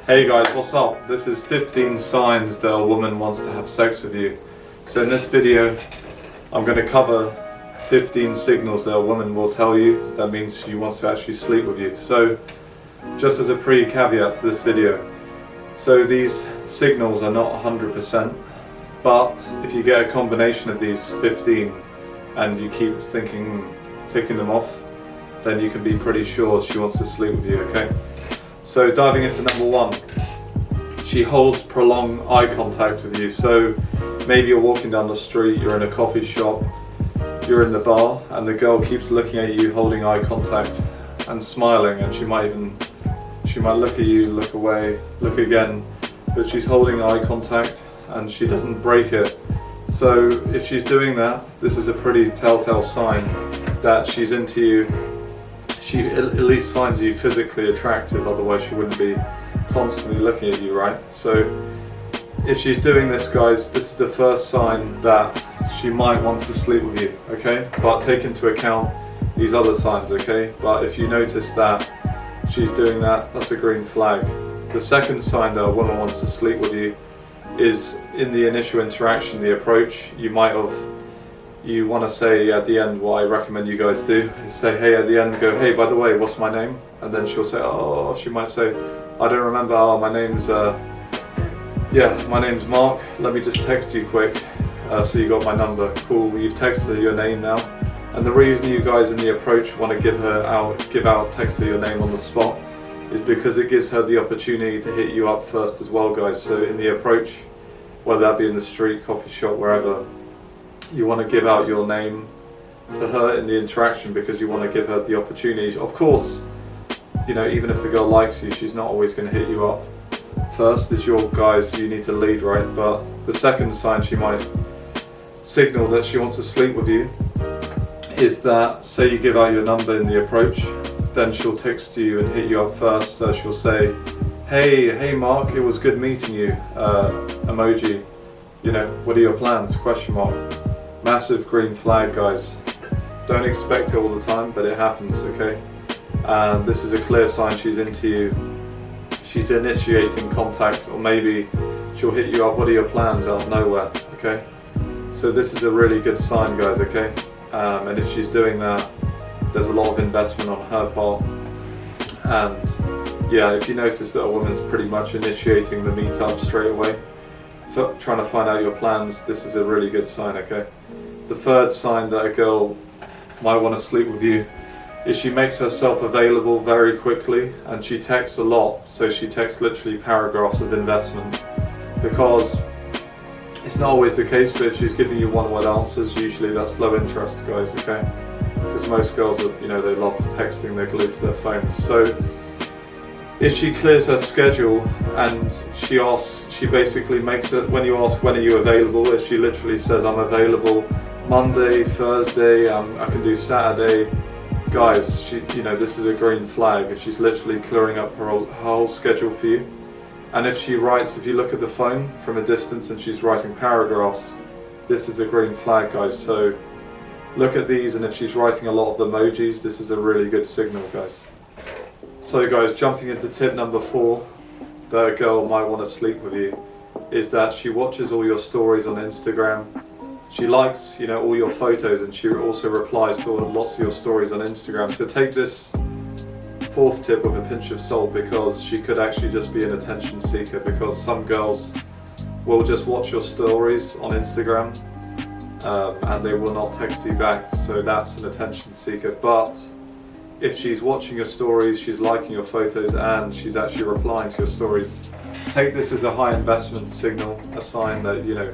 Hey guys, what's up? This is 15 signs that a woman wants to have sex with you. So in this video, I'm going to cover 15 signals that a woman will tell you that means she wants to actually sleep with you. So just as a pre-caveat to this video, so these signals are not 100%, but if you get a combination of these 15 and you keep ticking them off, then you can be pretty sure she wants to sleep with you, okay? So diving into number one, she holds prolonged eye contact with you. So maybe you're walking down the street, you're in a coffee shop, you're in the bar, and the girl keeps looking at you, holding eye contact and smiling, and she might look at you, look away, look again, but she's holding eye contact and she doesn't break it. So if she's doing that, this is a pretty telltale sign that she's into you. She at least finds you physically attractive, otherwise she wouldn't be constantly looking at you, right? So if she's doing this, guys, this is the first sign that she might want to sleep with you, okay? But take into account these other signs, okay? But if you notice that she's doing that, that's a green flag. The second sign that a woman wants to sleep with you is in the initial interaction, the approach. You want to say at the end, what I recommend you guys do is say, hey, at the end, go, hey, by the way, what's my name? And then she'll say, oh, she might say, I don't remember, oh, my name's Mark, let me just text you quick, so you got my number, cool, you've texted her your name now. And the reason you guys in the approach want to text her your name on the spot is because it gives her the opportunity to hit you up first as well, guys. So in the approach, whether that be in the street, coffee shop, wherever, you want to give out your name to her in the interaction because you want to give her the opportunity. Of course, you know, even if the girl likes you, she's not always going to hit you up first. It's your guys, you need to lead, right? But the second sign she might signal that she wants to sleep with you is that, say you give out your number in the approach, then she'll text you and hit you up first. So she'll say, hey Mark, it was good meeting you, emoji, you know, what are your plans, question mark. Massive green flag, guys. Don't expect it all the time, but it happens, okay? And this is a clear sign she's into you. She's initiating contact, or maybe she'll hit you up, what are your plans, out of nowhere, okay? So this is a really good sign, guys, okay? And if she's doing that, there's a lot of investment on her part. And yeah, if you notice that a woman's pretty much initiating the meetup straight away, trying to find out your plans, this is a really good sign, okay? The third sign that a girl might want to sleep with you is she makes herself available very quickly, and she texts a lot. So she texts literally paragraphs of investment, because it's not always the case, but if she's giving you one-word answers, usually that's low interest, guys, okay? Because most girls are, you know, they love texting, they're glued to their phones. So if she clears her schedule and she basically makes it, when you ask when are you available, if she literally says I'm available Monday, Thursday, I can do Saturday, guys, this is a green flag. If she's literally clearing up her whole schedule for you. And if she writes, if you look at the phone from a distance and she's writing paragraphs, this is a green flag, guys. So look at these, and if she's writing a lot of emojis, this is a really good signal, guys. So guys, jumping into tip number 4 that a girl might want to sleep with you is that she watches all your stories on Instagram. She likes, you know, all your photos, and she also replies to lots of your stories on Instagram. So take this 4th tip with a pinch of salt, because she could actually just be an attention seeker, because some girls will just watch your stories on Instagram and they will not text you back. So that's an attention seeker. But if she's watching your stories, she's liking your photos, and she's actually replying to your stories, take this as a high investment signal, a sign that, you know,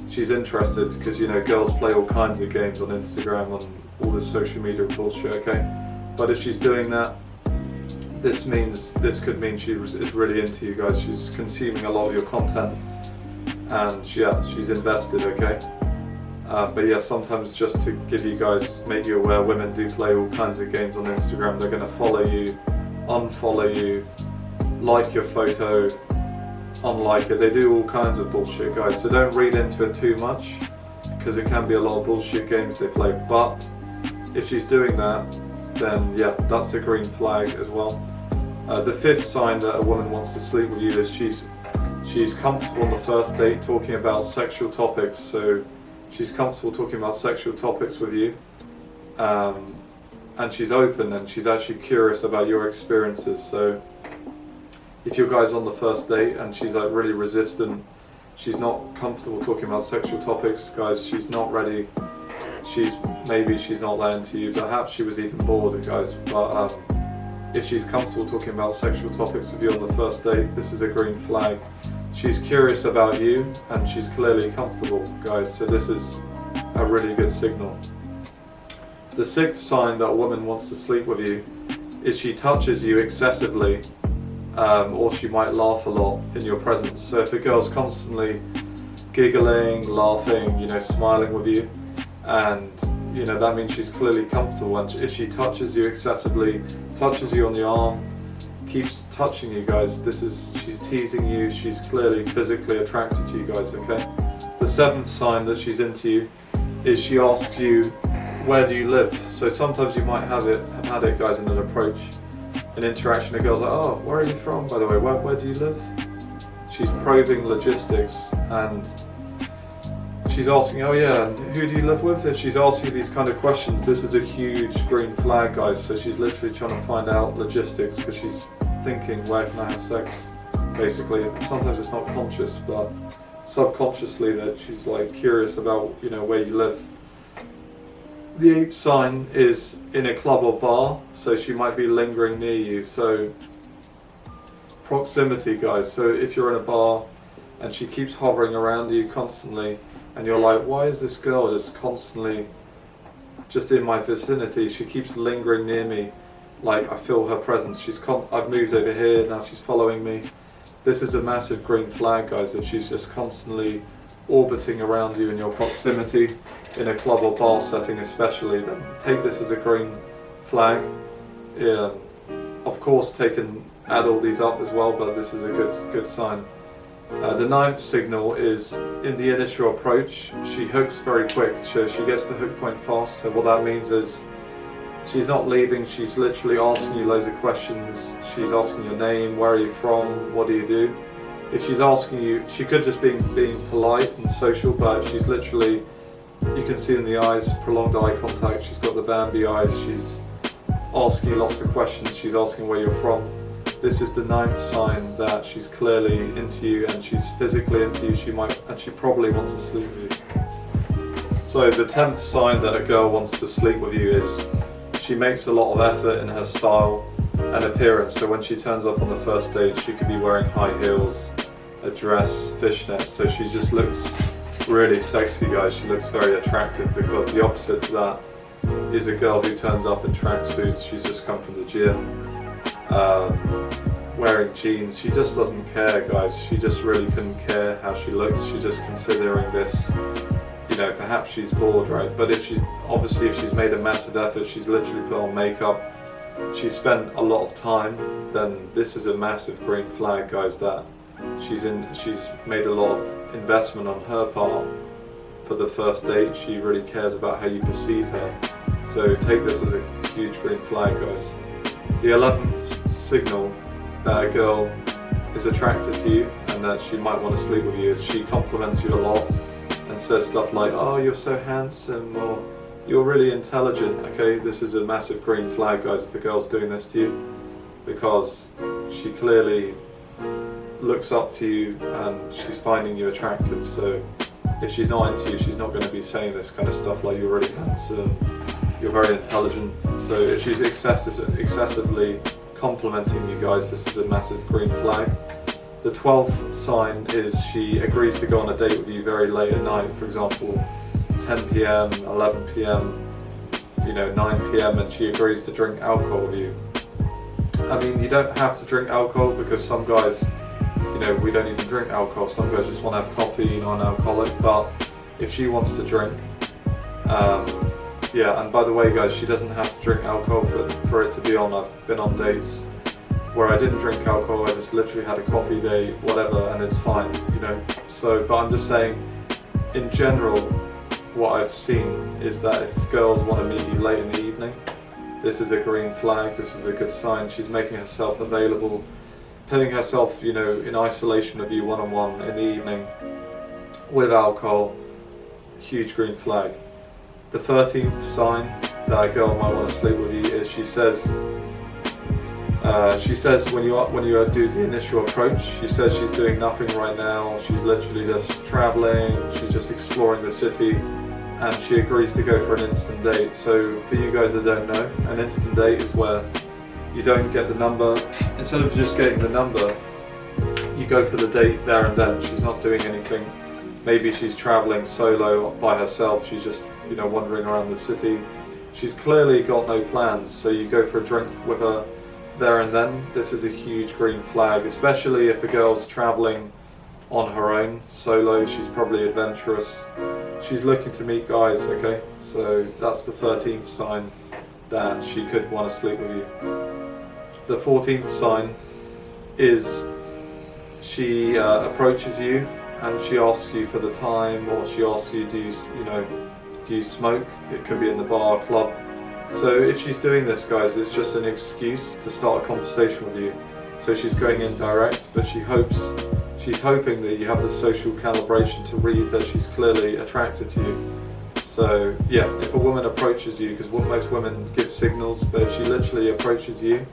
she's interested, because, you know, girls play all kinds of games on Instagram, on all this social media bullshit, okay? But if she's doing that, this could mean she is really into you, guys. She's consuming a lot of your content, and yeah, she's invested, okay? But yeah, sometimes just to give you guys, make you aware, women do play all kinds of games on Instagram. They're going to follow you, unfollow you, like your photo, unlike it. They do all kinds of bullshit, guys. So don't read into it too much, because it can be a lot of bullshit games they play. But if she's doing that, then yeah, that's a green flag as well. The fifth sign that a woman wants to sleep with you is she's comfortable on the first date talking about sexual topics. So she's comfortable talking about sexual topics with you, and she's open and she's actually curious about your experiences. So if your guy's on the first date and she's like really resistant, she's not comfortable talking about sexual topics, guys, she's not ready. Maybe she's not that into you. Perhaps she was even bored, guys. But if she's comfortable talking about sexual topics with you on the first date, this is a green flag. She's curious about you and she's clearly comfortable, guys. So this is a really good signal. The sixth sign that a woman wants to sleep with you is she touches you excessively, or she might laugh a lot in your presence. So if a girl's constantly giggling, laughing, smiling with you, and that means she's clearly comfortable. And if she touches you excessively, touches you on the arm, keeps touching you, guys, she's teasing you, she's clearly physically attracted to you, guys, okay? The seventh sign that she's into you is she asks you, where do you live? So sometimes you might have had it, guys, in an approach, an interaction, a girl's like, oh, where are you from, by the way, where do you live? She's probing logistics, and she's asking, oh yeah, and who do you live with? If she's asking these kind of questions, this is a huge green flag, guys. So she's literally trying to find out logistics because she's thinking, where can I have sex? Basically, sometimes it's not conscious, but subconsciously that she's like curious about, where you live. The eighth sign is in a club or bar, so she might be lingering near you. So proximity, guys. So if you're in a bar and she keeps hovering around you constantly, and you're like, why is this girl just constantly just in my vicinity? She keeps lingering near me, like I feel her presence. I've moved over here, now she's following me. This is a massive green flag, guys. If she's just constantly orbiting around you in your proximity, in a club or bar setting especially, then take this as a green flag. Yeah, of course, add all these up as well, but this is a good sign. The ninth signal is in the initial approach, she hooks very quick, so she gets to hook point fast. So what that means is she's not leaving, she's literally asking you loads of questions. She's asking your name, where are you from, what do you do? If she's asking you, she could just be being polite and social, but if she's literally, you can see in the eyes, prolonged eye contact, she's got the Bambi eyes, she's asking you lots of questions, she's asking where you're from. This is the ninth sign that she's clearly into you and she's physically into you. She probably wants to sleep with you. So the 10th sign that a girl wants to sleep with you is she makes a lot of effort in her style and appearance. So when she turns up on the first date, she could be wearing high heels, a dress, fishnets. So she just looks really sexy, guys. She looks very attractive, because the opposite to that is a girl who turns up in tracksuits. She's just come from the gym. Wearing jeans, she just doesn't care, guys. She just really couldn't care how she looks. She's just considering this, perhaps she's bored, right? But if she's made a massive effort, she's literally put on makeup, she's spent a lot of time, then this is a massive green flag, guys, that she's made a lot of investment on her part for the first date. She really cares about how you perceive her. So take this as a huge green flag, guys. The 11th signal that a girl is attracted to you and that she might want to sleep with you is she compliments you a lot and says stuff like, oh, you're so handsome, or you're really intelligent. Okay, this is a massive green flag, guys, if a girl's doing this to you, because she clearly looks up to you and she's finding you attractive. So if she's not into you, she's not going to be saying this kind of stuff like, you're really handsome, you're very intelligent. So if she's excessively complimenting you, guys, this is a massive green flag. The 12th sign is she agrees to go on a date with you very late at night, for example 10 p.m, 11 p.m, 9 p.m, and she agrees to drink alcohol with you. I mean, you don't have to drink alcohol, because some guys, we don't even drink alcohol. Some guys just want to have coffee, non-alcoholic. But if she wants to drink, yeah, and by the way, guys, she doesn't have to drink alcohol for it to be on. I've been on dates where I didn't drink alcohol, I just literally had a coffee date, whatever, and it's fine, So, but I'm just saying, in general, what I've seen is that if girls want to meet you late in the evening, this is a green flag, this is a good sign. She's making herself available, putting herself, you know, in isolation of you one-on-one in the evening with alcohol, huge green flag. The 13th sign that a girl might want to sleep with you is she says when you do the initial approach, she says she's doing nothing right now, she's literally just traveling, she's just exploring the city, and she agrees to go for an instant date. So for you guys that don't know, an instant date is where you don't get the number, instead of just getting the number, you go for the date there and then. She's not doing anything. Maybe she's traveling solo by herself, she's just, you know, wandering around the city. She's clearly got no plans, so you go for a drink with her there and then. This is a huge green flag, especially if a girl's traveling on her own, solo. She's probably adventurous. She's looking to meet guys, okay? So that's the 13th sign that she could want to sleep with you. The 14th sign is she approaches you and she asks you for the time, or she asks you, do you smoke? It could be in the bar, club. So if she's doing this, guys, it's just an excuse to start a conversation with you. So she's going in direct, but she's hoping that you have the social calibration to read that she's clearly attracted to you. So yeah, if a woman approaches you, because most women give signals, but if she literally approaches you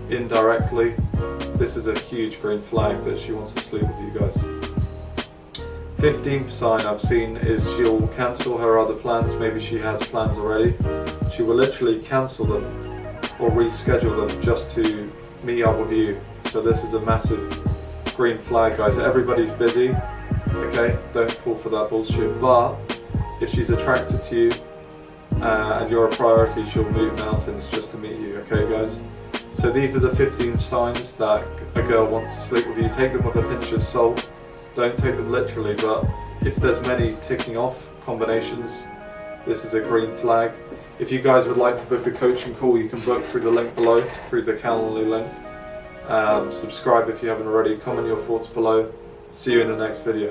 indirectly, this is a huge green flag that she wants to sleep with you guys. 15th sign I've seen is she'll cancel her other plans. Maybe she has plans already. She will literally cancel them or reschedule them just to meet up with you. So this is a massive green flag, guys. Everybody's busy, okay? Don't fall for that bullshit. But if she's attracted to you and you're a priority, she'll move mountains just to meet you, okay, guys? So these are the 15 signs that a girl wants to sleep with you. Take them with a pinch of salt. Don't take them literally, but if there's many ticking off combinations, this is a green flag. If you guys would like to book a coaching call, you can book through the link below, through the Calendly link. Subscribe if you haven't already. Comment your thoughts below. See you in the next video.